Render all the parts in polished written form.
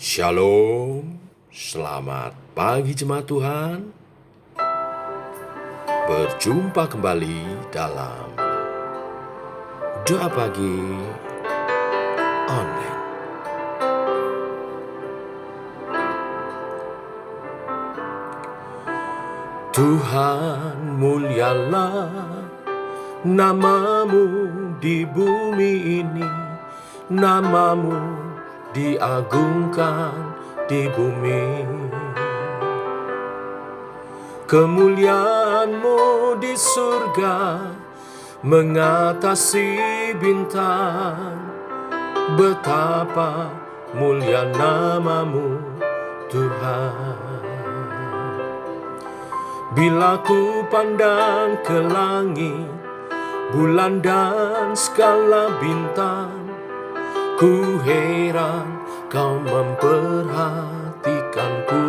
Shalom, selamat pagi jemaat Tuhan. Berjumpa kembali dalam Doa Pagi Online. Tuhan, mulialah namamu di bumi ini, namamu diagungkan di bumi. Kemuliaanmu di surga mengatasi bintang. Betapa mulia namamu Tuhan. Bila ku pandang ke langit, bulan dan skala bintang, ku heran kau memperhatikanku.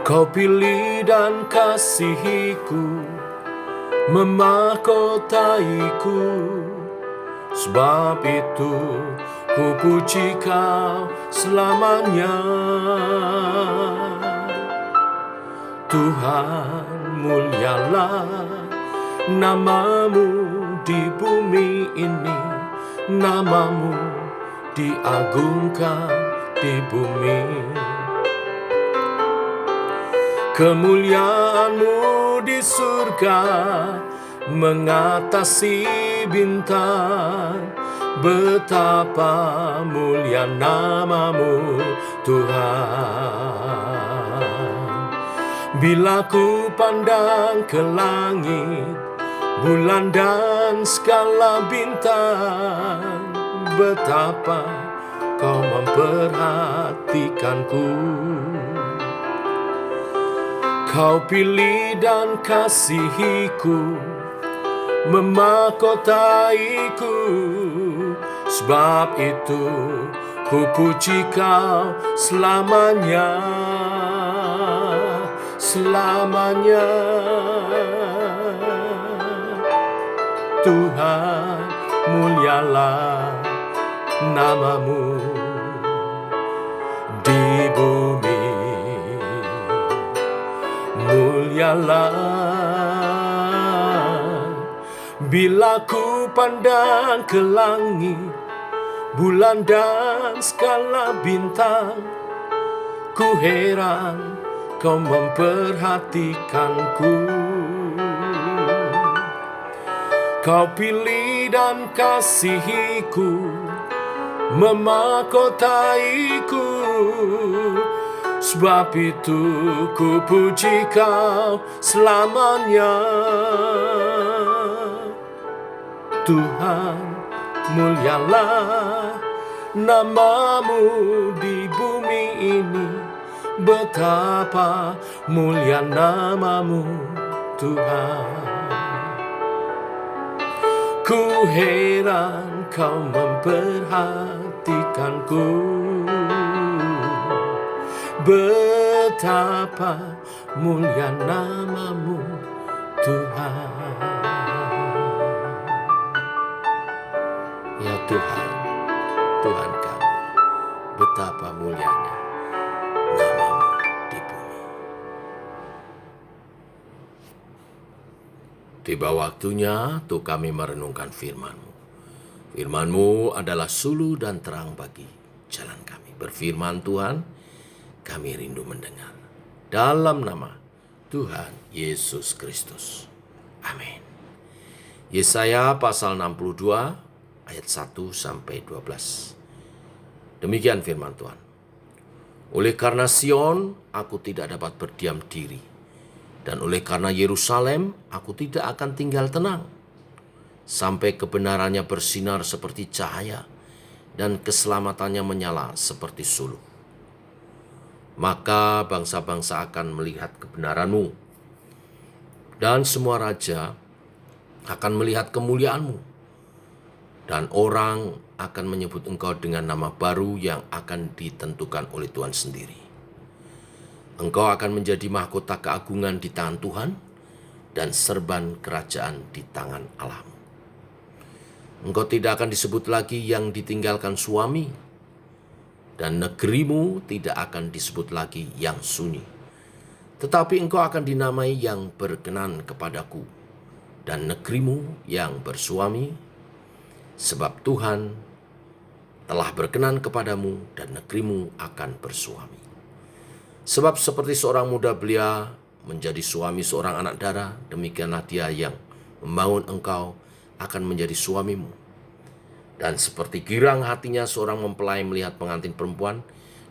Kau pilih dan kasihiku, memahkotaiku. Sebab itu ku puji kau selamanya. Tuhan, mulialah namamu di bumi ini, namamu diagungkan di bumi. Kemuliaanmu di surga mengatasi bintang. Betapa mulia namamu Tuhan. Bila ku pandang ke langit, bulan dan skala bintang, betapa kau memperhatikanku. Kau pilih dan kasihiku, memahkotaiku. Sebab itu ku puji kau selamanya. Selamanya. Tuhan, mulialah namamu di bumi. Mulialah. Bila ku pandang ke langit, bulan dan skala bintang, ku heran kau memperhatikanku. Kau pilih dan kasihiku, memahkotaiku. Sebab itu ku puji kau selamanya. Tuhan, mulialah namamu di bumi ini. Betapa mulia namamu Tuhan. Ku heran kau memperhatikanku. Betapa mulia namamu Tuhan. Ya Tuhan, Tuhan kami, betapa mulianya namamu di bumi. Tiba waktunya untuk kami merenungkan firman-Mu. Firman-Mu adalah suluh dan terang bagi jalan kami. Berfirman Tuhan, kami rindu mendengar. Dalam nama Tuhan Yesus Kristus. Amin. Yesaya pasal 62 ayat 1-12. Demikian firman Tuhan. Oleh karena Sion, aku tidak dapat berdiam diri. Dan oleh karena Yerusalem, aku tidak akan tinggal tenang. Sampai kebenarannya bersinar seperti cahaya, dan keselamatannya menyala seperti suluh. Maka bangsa-bangsa akan melihat kebenaran-Mu, dan semua raja akan melihat kemuliaan-Mu. Dan orang akan menyebut Engkau dengan nama baru yang akan ditentukan oleh Tuhan sendiri. Engkau akan menjadi mahkota keagungan di tangan Tuhan dan serban kerajaan di tangan Allah. Engkau tidak akan disebut lagi yang ditinggalkan suami, dan negerimu tidak akan disebut lagi yang sunyi. Tetapi engkau akan dinamai yang berkenan kepadaku, dan negerimu yang bersuami, sebab Tuhan telah berkenan kepadamu dan negerimu akan bersuami. Sebab seperti seorang muda belia menjadi suami seorang anak dara, demikianlah dia yang membangun engkau akan menjadi suamimu. Dan seperti girang hatinya seorang mempelai melihat pengantin perempuan,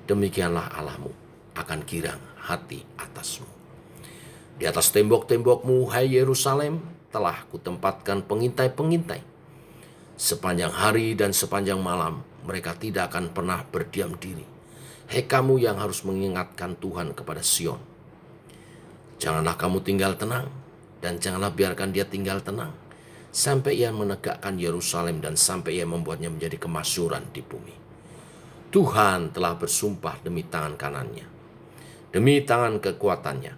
demikianlah Allahmu akan girang hati atasmu. Di atas tembok-tembokmu, hai Yerusalem, telah kutempatkan pengintai-pengintai. Sepanjang hari dan sepanjang malam, mereka tidak akan pernah berdiam diri. Hei kamu yang harus mengingatkan Tuhan kepada Sion. Janganlah kamu tinggal tenang, dan janganlah biarkan dia tinggal tenang, sampai ia menegakkan Yerusalem dan sampai ia membuatnya menjadi kemasyhuran di bumi. Tuhan telah bersumpah demi tangan kanannya, demi tangan kekuatannya.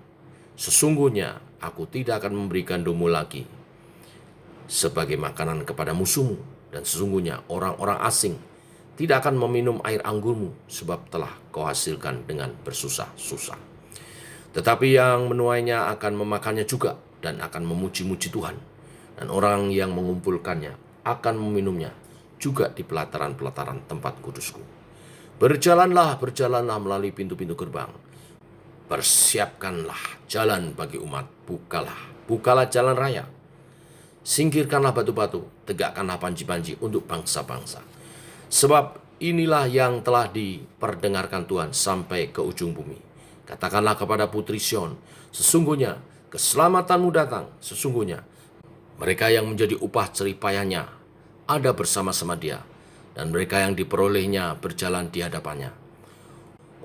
Sesungguhnya aku tidak akan memberikan gandummu lagi sebagai makanan kepada musuhmu, dan sesungguhnya orang-orang asing tidak akan meminum air anggurmu, sebab telah kau hasilkan dengan bersusah-susah. Tetapi yang menuainya akan memakannya juga dan akan memuji-muji Tuhan, dan orang yang mengumpulkannya akan meminumnya juga di pelataran-pelataran tempat kudusku. Berjalanlah melalui pintu-pintu gerbang. Persiapkanlah jalan bagi umat, bukalah jalan raya. Singkirkanlah batu-batu, tegakkanlah panji-panji untuk bangsa-bangsa. Sebab inilah yang telah diperdengarkan Tuhan sampai ke ujung bumi. Katakanlah kepada putri Sion, sesungguhnya keselamatanmu datang, sesungguhnya mereka yang menjadi upah jeripayanya ada bersama-sama dia, dan mereka yang diperolehnya berjalan di hadapannya.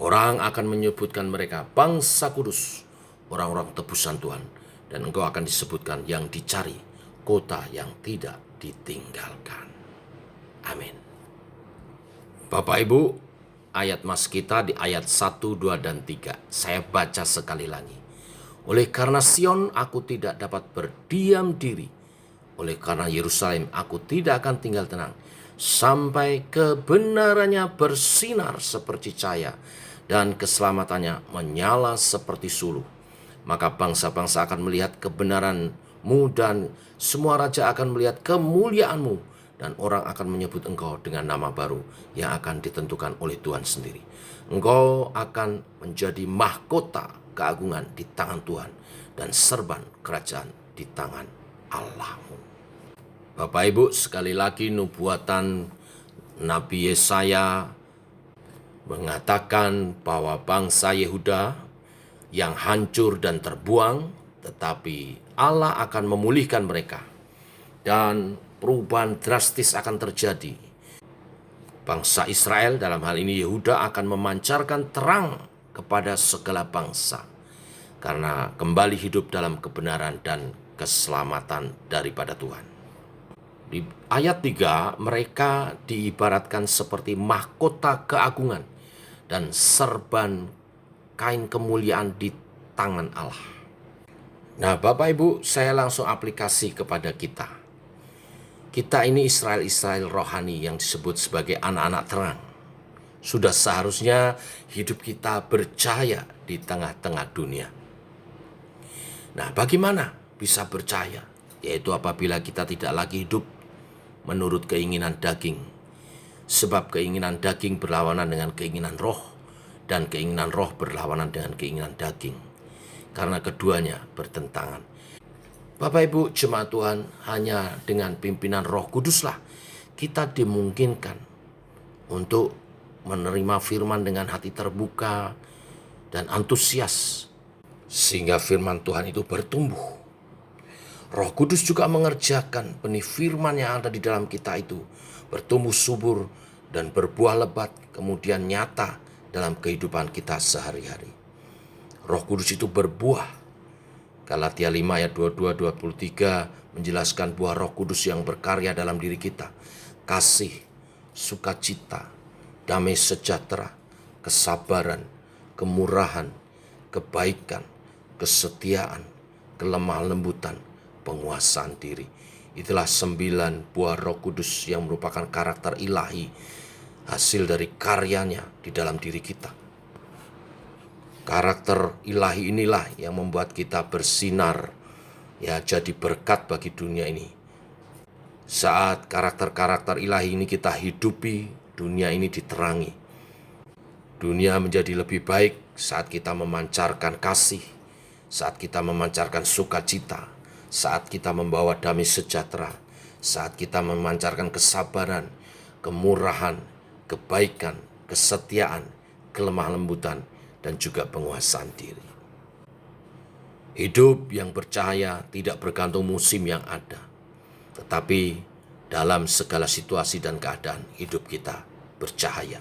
Orang akan menyebutkan mereka bangsa kudus, orang-orang tebusan Tuhan, dan engkau akan disebutkan yang dicari, kota yang tidak ditinggalkan. Amin. Bapak Ibu, ayat mas kita di ayat 1, 2, dan 3. Saya baca sekali lagi. Oleh karena Sion aku tidak dapat berdiam diri, oleh karena Yerusalem aku tidak akan tinggal tenang, sampai kebenarannya bersinar seperti cahaya, dan keselamatannya menyala seperti suluh. Maka bangsa-bangsa akan melihat kebenaran-Mu, dan semua raja akan melihat kemuliaan-Mu, dan orang akan menyebut engkau dengan nama baru yang akan ditentukan oleh Tuhan sendiri. Engkau akan menjadi mahkota keagungan di tangan Tuhan, dan serban kerajaan di tangan Allahmu. Bapak Ibu, sekali lagi nubuatan Nabi Yesaya mengatakan bahwa bangsa Yehuda yang hancur dan terbuang, tetapi Allah akan memulihkan mereka, dan perubahan drastis akan terjadi. Bangsa Israel, dalam hal ini Yehuda, akan memancarkan terang kepada segala bangsa, karena kembali hidup dalam kebenaran dan keselamatan daripada Tuhan. Di ayat 3, mereka diibaratkan seperti mahkota keagungan dan serban kain kemuliaan di tangan Allah. Nah, Bapak Ibu, saya langsung aplikasi kepada kita. Kita ini Israel rohani yang disebut sebagai anak-anak terang. Sudah seharusnya hidup kita bercahaya di tengah-tengah dunia. Nah, bagaimana bisa bercahaya? Yaitu apabila kita tidak lagi hidup menurut keinginan daging. Sebab keinginan daging berlawanan dengan keinginan roh, dan keinginan roh berlawanan dengan keinginan daging, karena keduanya bertentangan. Bapak Ibu jemaat Tuhan, hanya dengan pimpinan Roh Kuduslah kita dimungkinkan untuk menerima firman dengan hati terbuka dan antusias, sehingga firman Tuhan itu bertumbuh. Roh Kudus juga mengerjakan benih firman yang ada di dalam kita itu bertumbuh subur dan berbuah lebat, kemudian nyata dalam kehidupan kita sehari-hari. Roh Kudus itu berbuah. Galatia 5 ayat 22-23 menjelaskan buah Roh Kudus yang berkarya dalam diri kita. Kasih, sukacita, damai sejahtera, kesabaran, kemurahan, kebaikan, kesetiaan, kelemah lembutan, penguasaan diri. Itulah 9 buah Roh Kudus yang merupakan karakter ilahi hasil dari karyanya di dalam diri kita. Karakter ilahi inilah yang membuat kita bersinar, ya, jadi berkat bagi dunia ini. Saat karakter-karakter ilahi ini kita hidupi, dunia ini diterangi. Dunia menjadi lebih baik saat kita memancarkan kasih, saat kita memancarkan sukacita, saat kita membawa damai sejahtera, saat kita memancarkan kesabaran, kemurahan, kebaikan, kesetiaan, kelemah lembutan, dan juga penguasaan diri. Hidup yang bercahaya tidak bergantung musim yang ada, tetapi dalam segala situasi dan keadaan hidup kita bercahaya.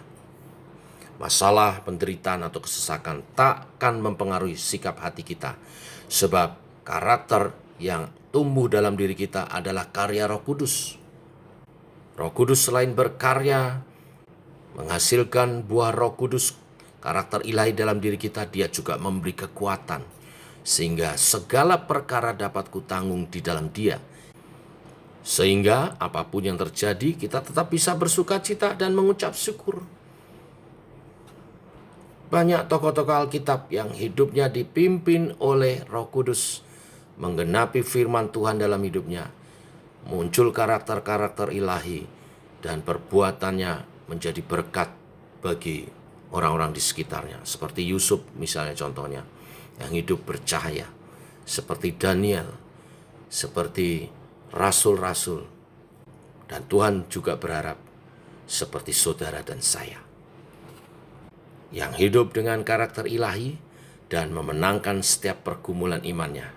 Masalah, penderitaan, atau kesesakan takkan mempengaruhi sikap hati kita, sebab karakter yang tumbuh dalam diri kita adalah karya Roh Kudus. Roh Kudus selain berkarya, menghasilkan buah Roh Kudus, karakter ilahi dalam diri kita, dia juga memberi kekuatan, sehingga segala perkara dapat kutanggung di dalam dia. Sehingga apapun yang terjadi, kita tetap bisa bersuka cita dan mengucap syukur. Banyak tokoh-tokoh Alkitab yang hidupnya dipimpin oleh Roh Kudus, menggenapi firman Tuhan dalam hidupnya, muncul karakter-karakter ilahi, dan perbuatannya menjadi berkat bagi orang-orang di sekitarnya. Seperti Yusuf misalnya contohnya, yang hidup bercahaya. Seperti Daniel, seperti rasul-rasul. Dan Tuhan juga berharap seperti saudara dan saya, yang hidup dengan karakter ilahi dan memenangkan setiap pergumulan imannya,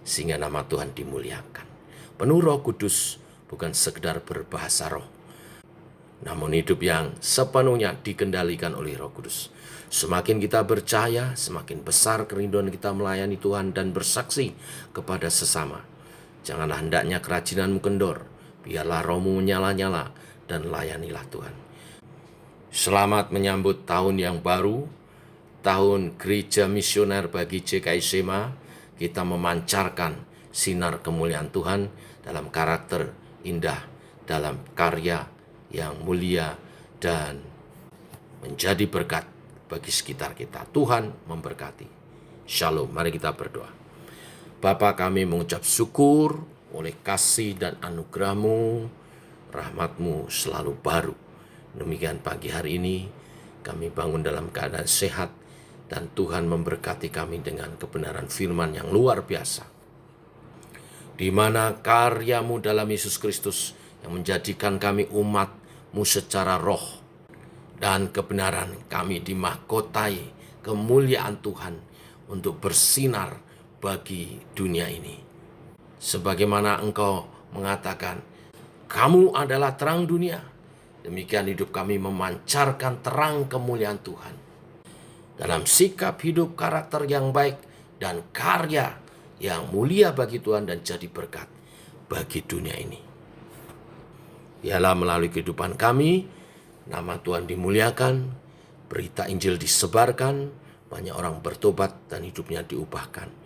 sehingga nama Tuhan dimuliakan. Penuh Roh Kudus, bukan sekedar berbahasa roh, namun hidup yang sepenuhnya dikendalikan oleh Roh Kudus. Semakin kita bercahaya, semakin besar kerinduan kita melayani Tuhan dan bersaksi kepada sesama. Janganlah hendaknya kerajinanmu kendor, biarlah rohmu menyala-nyala, dan layanilah Tuhan. Selamat menyambut tahun yang baru, tahun gereja misioner bagi JKI Sema. Kita memancarkan sinar kemuliaan Tuhan dalam karakter indah, dalam karya yang mulia, dan menjadi berkat bagi sekitar kita. Tuhan memberkati. Shalom. Mari kita berdoa. Bapa, kami mengucap syukur oleh kasih dan anugerah-Mu, rahmat-Mu selalu baru. Demikian pagi hari ini kami bangun dalam keadaan sehat, dan Tuhan memberkati kami dengan kebenaran firman yang luar biasa, di mana karya-Mu dalam Yesus Kristus yang menjadikan kami umat-Mu secara roh dan kebenaran, kami dimahkotai kemuliaan Tuhan untuk bersinar bagi dunia ini. Sebagaimana Engkau mengatakan, kamu adalah terang dunia, demikian hidup kami memancarkan terang kemuliaan Tuhan dalam sikap hidup, karakter yang baik, dan karya yang mulia bagi Tuhan, dan jadi berkat bagi dunia ini. Ialah melalui kehidupan kami, nama Tuhan dimuliakan, berita Injil disebarkan, banyak orang bertobat dan hidupnya diubahkan.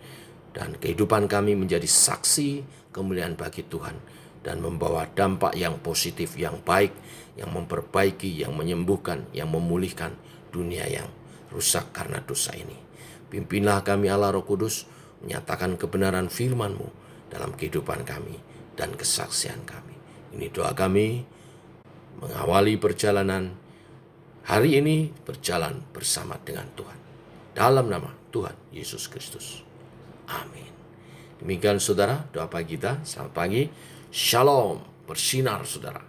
Dan kehidupan kami menjadi saksi kemuliaan bagi Tuhan, dan membawa dampak yang positif, yang baik, yang memperbaiki, yang menyembuhkan, yang memulihkan dunia yang rusak karena dosa ini. Pimpinlah kami Allah Roh Kudus, menyatakan kebenaran firman-Mu dalam kehidupan kami dan kesaksian kami. Ini doa kami mengawali perjalanan hari ini, berjalan bersama dengan Tuhan. Dalam nama Tuhan Yesus Kristus. Amin. Demikian saudara, doa pagi kita. Selamat pagi. Shalom. Bersinar saudara.